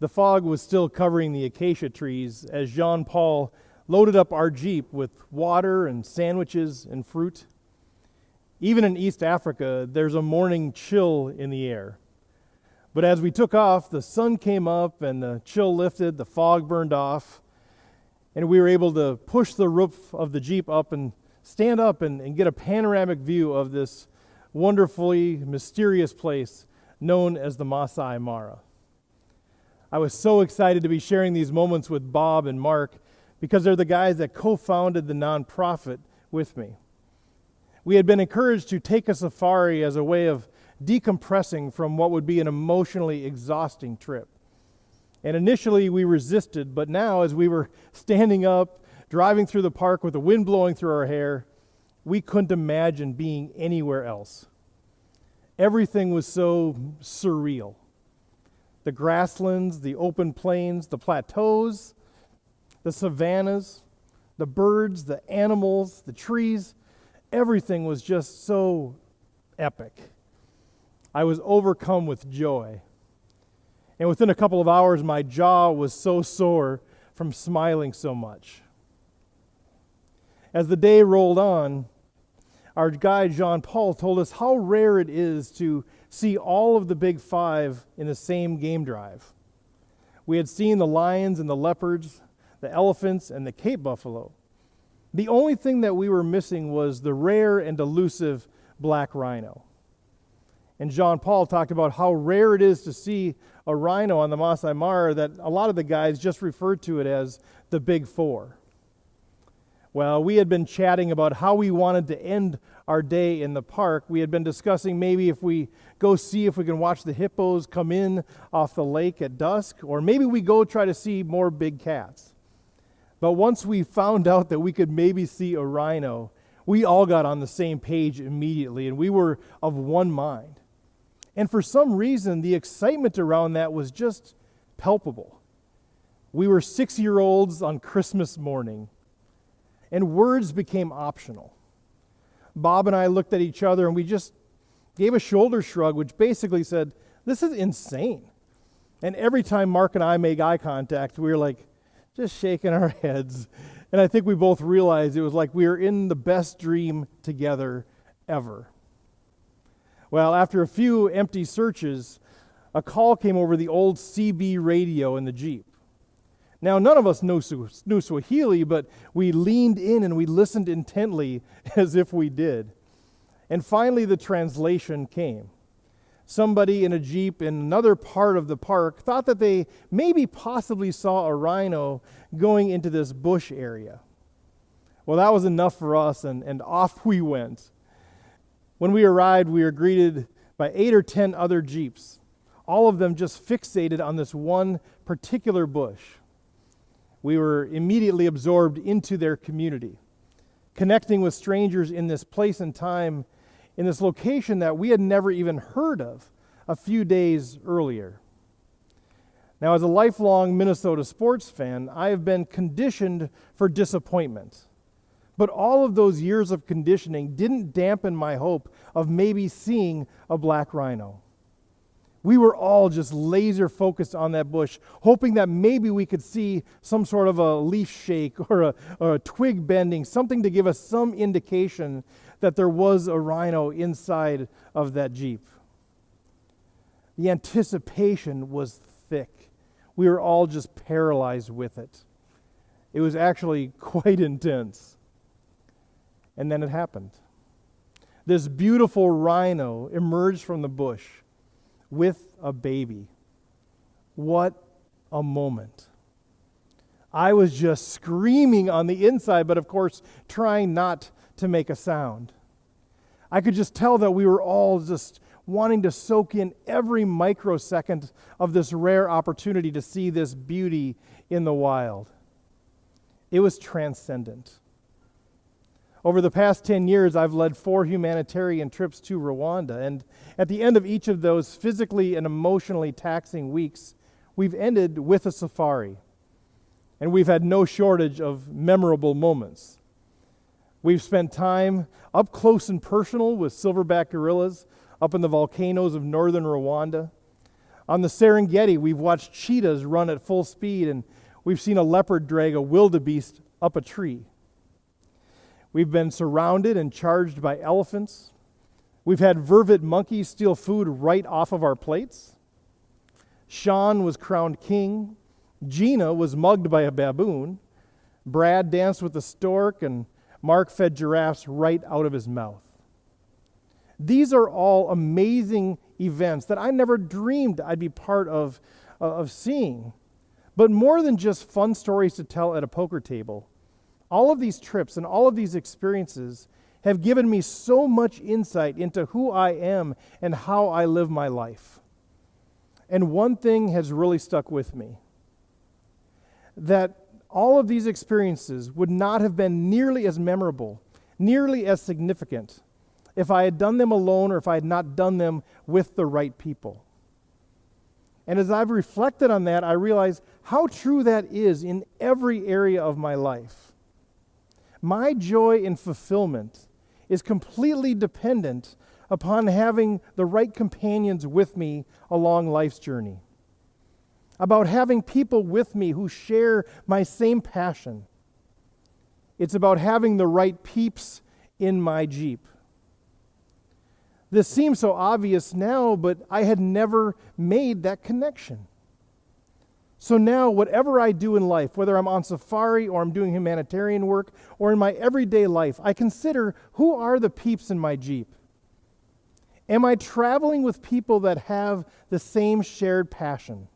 The fog was still covering the acacia trees as Jean-Paul loaded up our Jeep with water and sandwiches and fruit. Even in East Africa, there's a morning chill in the air. But as we took off, the sun came up and the chill lifted, the fog burned off, and we were able to push the roof of the Jeep up and stand up and get a panoramic view of this wonderfully mysterious place known as the Masai Mara. I was so excited to be sharing these moments with Bob and Mark because they're the guys that co-founded the nonprofit with me. We had been encouraged to take a safari as a way of decompressing from what would be an emotionally exhausting trip. And initially we resisted, but now as we were standing up, driving through the park with the wind blowing through our hair, we couldn't imagine being anywhere else. Everything was so surreal. The grasslands, the open plains, the plateaus, the savannas, the birds, the animals, the trees, everything was just so epic. I was overcome with joy. And within a couple of hours, my jaw was so sore from smiling so much. As the day rolled on, our guide Jean-Paul told us how rare it is to see all of the big five in the same game drive. We had seen the lions and the leopards, the elephants and the Cape buffalo. The only thing that we were missing was the rare and elusive black rhino. And Jean-Paul talked about how rare it is to see a rhino on the Masai Mara that a lot of the guys just referred to it as the Big Four. Well, we had been chatting about how we wanted to end our day in the park. We had been discussing maybe if we go see if we can watch the hippos come in off the lake at dusk, or maybe we go try to see more big cats. But once we found out that we could maybe see a rhino, we all got on the same page immediately, and we were of one mind. And for some reason, the excitement around that was just palpable. We were 6-year-olds on Christmas morning, and words became optional. Bob and I looked at each other, and we just gave a shoulder shrug, which basically said, "This is insane." And every time Mark and I made eye contact, we were like, just shaking our heads. And I think we both realized it was like we were in the best dream together ever. Well, after a few empty searches, a call came over the old CB radio in the Jeep. Now, none of us knew Swahili, but we leaned in and we listened intently as if we did. And finally, the translation came. Somebody in a Jeep in another part of the park thought that they maybe possibly saw a rhino going into this bush area. Well, that was enough for us, and off we went. When we arrived, we were greeted by 8 or 10 other Jeeps, all of them just fixated on this one particular bush. We were immediately absorbed into their community, connecting with strangers in this place and time, in this location that we had never even heard of a few days earlier. Now, as a lifelong Minnesota sports fan, I have been conditioned for disappointment. But all of those years of conditioning didn't dampen my hope of maybe seeing a black rhino. We were all just laser focused on that bush, hoping that maybe we could see some sort of a leaf shake or a twig bending, something to give us some indication that there was a rhino inside of that Jeep. The anticipation was thick. We were all just paralyzed with it. It was actually quite intense. And then it happened. This beautiful rhino emerged from the bush with a baby. What a moment. I was just screaming on the inside, but of course trying not to make a sound. I could just tell that we were all just wanting to soak in every microsecond of this rare opportunity to see this beauty in the wild. It was transcendent. Over the past 10 years, I've led 4 humanitarian trips to Rwanda, and at the end of each of those physically and emotionally taxing weeks, we've ended with a safari. and we've had no shortage of memorable moments. We've spent time up close and personal with silverback gorillas up in the volcanoes of northern Rwanda. On the Serengeti, we've watched cheetahs run at full speed, and we've seen a leopard drag a wildebeest up a tree. We've been surrounded and charged by elephants. We've had vervet monkeys steal food right off of our plates. Sean was crowned king. Gina was mugged by a baboon. Brad danced with a stork, and Mark fed giraffes right out of his mouth. These are all amazing events that I never dreamed I'd be part of seeing. But more than just fun stories to tell at a poker table, all of these trips and all of these experiences have given me so much insight into who I am and how I live my life. And one thing has really stuck with me, that all of these experiences would not have been nearly as memorable, nearly as significant, if I had done them alone or if I had not done them with the right people. And as I've reflected on that, I realize how true that is in every area of my life. My joy and fulfillment is completely dependent upon having the right companions with me along life's journey, about having people with me who share my same passion. It's about having the right peeps in my Jeep. This seems so obvious now, but I had never made that connection. So now, whatever I do in life, whether I'm on safari or I'm doing humanitarian work or in my everyday life, I consider, who are the peeps in my Jeep? Am I traveling with people that have the same shared passion?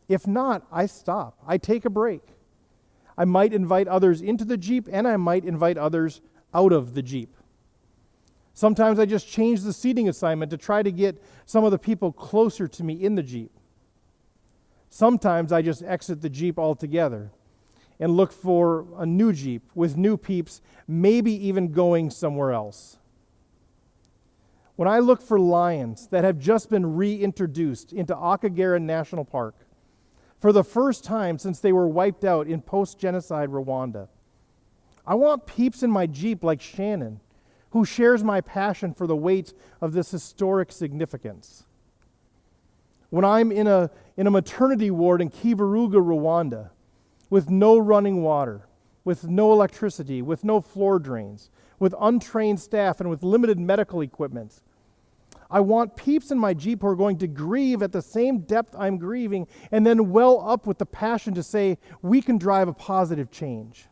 If not, I stop. I take a break. I might invite others into the Jeep, and I might invite others out of the Jeep. Sometimes I just change the seating assignment to try to get some of the people closer to me in the Jeep. Sometimes I just exit the Jeep altogether and look for a new Jeep with new peeps, maybe even going somewhere else. When I look for lions that have just been reintroduced into Akagera National Park for the first time since they were wiped out in post-genocide Rwanda, I want peeps in my Jeep like Shannon, who shares my passion for the weight of this historic significance. When I'm in a maternity ward in Kivuruga, Rwanda, with no running water, with no electricity, with no floor drains, with untrained staff, and with limited medical equipment, I want peeps in my Jeep who are going to grieve at the same depth I'm grieving, and then well up with the passion to say, we can drive a positive change.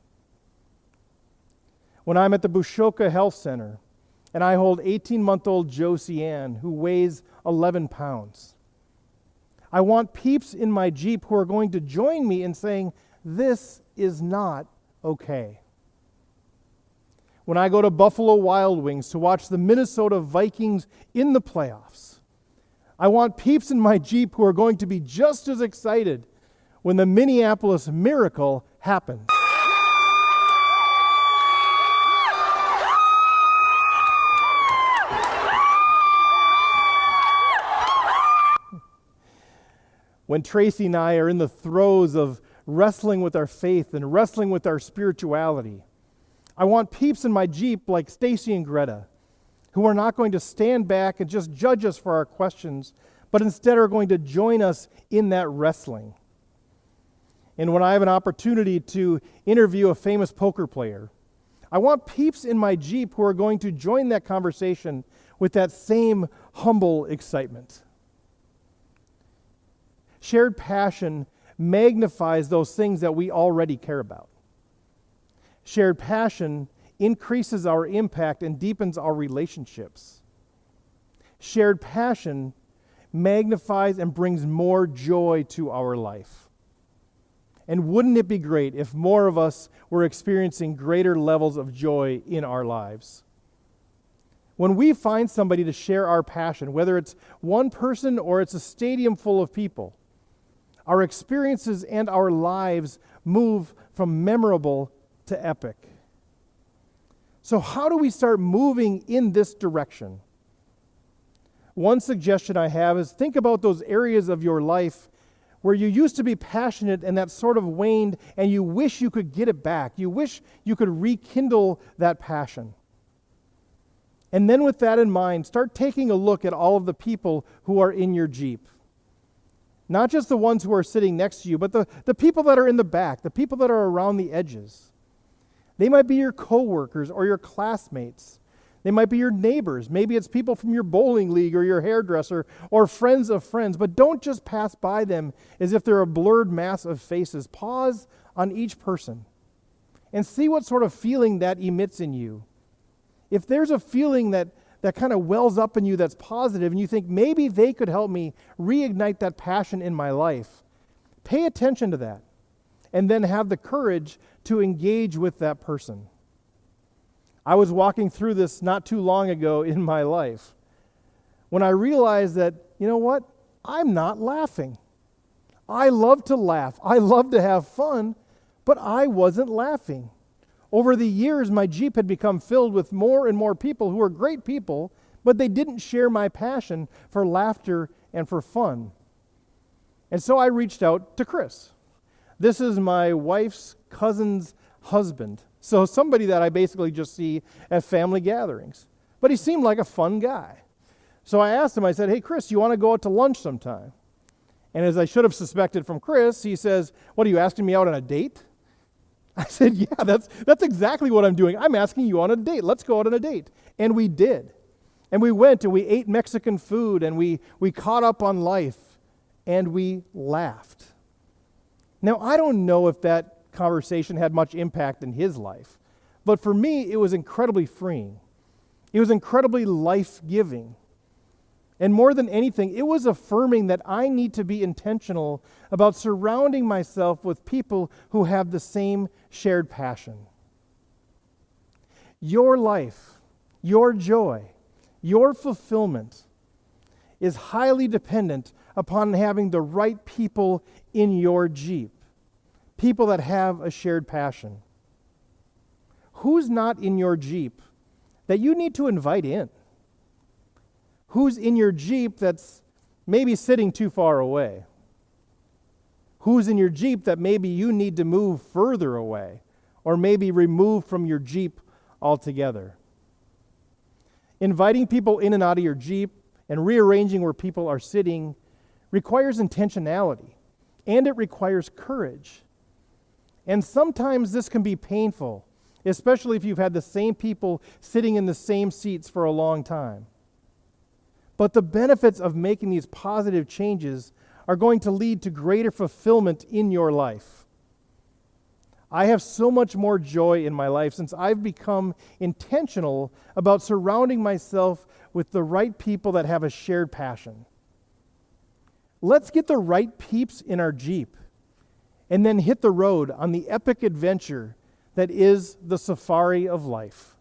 When I'm at the Bushoka Health Center, and I hold 18-month-old Josie Ann, who weighs 11 pounds, I want peeps in my Jeep who are going to join me in saying, this is not okay. When I go to Buffalo Wild Wings to watch the Minnesota Vikings in the playoffs, I want peeps in my Jeep who are going to be just as excited when the Minneapolis Miracle happens. When Tracy and I are in the throes of wrestling with our faith and wrestling with our spirituality, I want peeps in my Jeep like Stacy and Greta, who are not going to stand back and just judge us for our questions, but instead are going to join us in that wrestling. And when I have an opportunity to interview a famous poker player, I want peeps in my Jeep who are going to join that conversation with that same humble excitement. Shared passion magnifies those things that we already care about. Shared passion increases our impact and deepens our relationships. Shared passion magnifies and brings more joy to our life. And wouldn't it be great if more of us were experiencing greater levels of joy in our lives? When we find somebody to share our passion, whether it's one person or it's a stadium full of people, our experiences and our lives move from memorable to epic. So how do we start moving in this direction? One suggestion I have is think about those areas of your life where you used to be passionate and that sort of waned and you wish you could get it back. You wish you could rekindle that passion. And then with that in mind, start taking a look at all of the people who are in your Jeep. Not just the ones who are sitting next to you, but the people that are in the back, the people that are around the edges. They might be your coworkers or your classmates. They might be your neighbors. Maybe it's people from your bowling league or your hairdresser or friends of friends. But don't just pass by them as if they're a blurred mass of faces. Pause on each person and see what sort of feeling that emits in you. If there's a feeling that kind of wells up in you that's positive and you think maybe they could help me reignite that passion in my life, pay attention to that and then have the courage to engage with that person. I was walking through this not too long ago in my life when I realized that, you know what? I'm not laughing. I love to laugh. I love to have fun, but I wasn't laughing. Over the years, my Jeep had become filled with more and more people who were great people, but they didn't share my passion for laughter and for fun. And so I reached out to Chris. This is my wife's cousin's husband. So somebody that I basically just see at family gatherings. But he seemed like a fun guy. So I asked him, I said, hey, Chris, you want to go out to lunch sometime? And as I should have suspected from Chris, he says, what, are you asking me out on a date? I said, yeah, that's exactly what I'm doing. I'm asking you on a date. Let's go out on a date. And we did. And we went and we ate Mexican food and we caught up on life and we laughed. Now, I don't know if that conversation had much impact in his life, but for me, it was incredibly freeing. It was incredibly life-giving. And more than anything, it was affirming that I need to be intentional about surrounding myself with people who have the same shared passion. Your life, your joy, your fulfillment is highly dependent upon having the right people in your Jeep. People that have a shared passion. Who's not in your Jeep that you need to invite in? Who's in your Jeep that's maybe sitting too far away? Who's in your Jeep that maybe you need to move further away or maybe remove from your Jeep altogether? Inviting people in and out of your Jeep and rearranging where people are sitting requires intentionality and it requires courage. And sometimes this can be painful, especially if you've had the same people sitting in the same seats for a long time. But the benefits of making these positive changes are going to lead to greater fulfillment in your life. I have so much more joy in my life since I've become intentional about surrounding myself with the right people that have a shared passion. Let's get the right peeps in our Jeep and then hit the road on the epic adventure that is the safari of life.